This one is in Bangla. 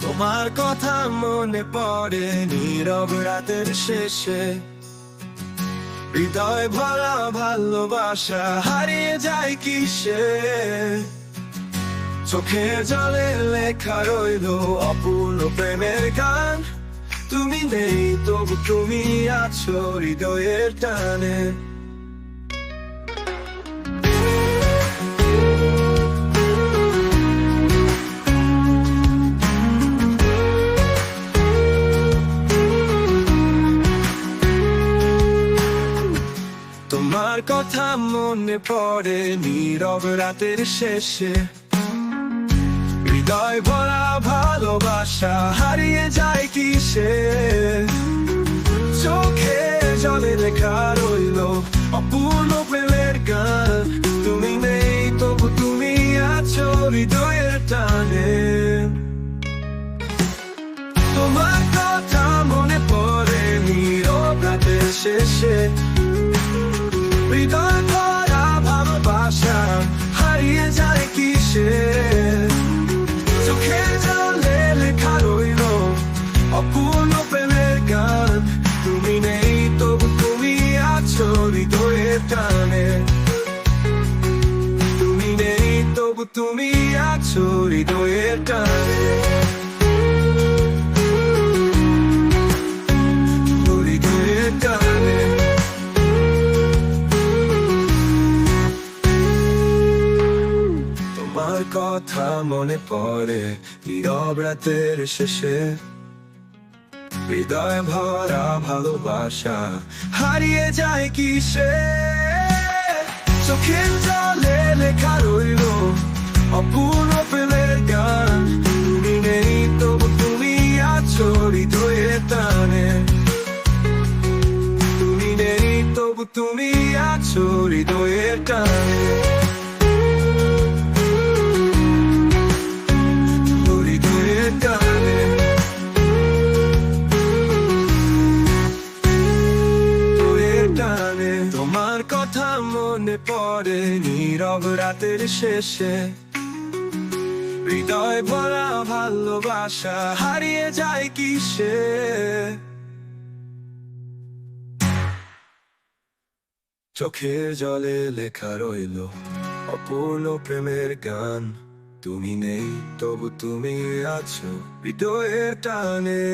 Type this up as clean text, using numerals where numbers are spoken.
তোমার কথা মনে পড়ে নীরব রাতের শেষে, হৃদয় ভরা ভালোবাসা হারিয়ে যায় কিসে। চোখে জলে লেখা রইলো অপূর্ণ প্রেমের গান, তুমি নেই তবু তুমি আছো হৃদয়ের টানে। তোমার কথা মনে পড়ে নীরব রাতের শেষে, হৃদয় ভরা ভালোবাসা হারিয়ে যায় কিসে। চোখে জলে লেখা রইলো অপূর্ণ প্রেমের গান, তুমি নেই তবু তুমি আছো হৃদয়ের টানে। তোমার কথা মনে পড়ে নীরব রাতের শেষে, হৃদয় ভরা ভালোবাসা হারিয়ে যায় কিসে। চোখে জলে লেখা রইলো অপূর্ণ প্রেমের গান, তুমি নেই তবু তুমি আছো হৃদয়ের টানে। তুমি নেই তবু তুমি আছো হৃদয়ের টানে। হৃদয়ের টানে। তোমার কথা মনে পড়ে নীরব রাতের শেষে, হৃদয় ভরা ভালোবাসা হারিয়ে যায় কিসে। চোখের জলে লেখা রইলো অপূর্ণ প্রেমের গান, তুমি নেই তবু তুমি আছো হৃদয়ের টানে। তুমি নেই তবু তুমি আছো হৃদয়ের টানে। তোমার কথা মনে পড়ে নীরব রাতের শেষে, হৃদয় ভরা ভালোবাসা হারিয়ে যায় কিসে। চোখের জলে লেখা রইলো অপূর্ণ প্রেমের গান, তুমি নেই তবু তুমি আছো হৃদয়ের টানে।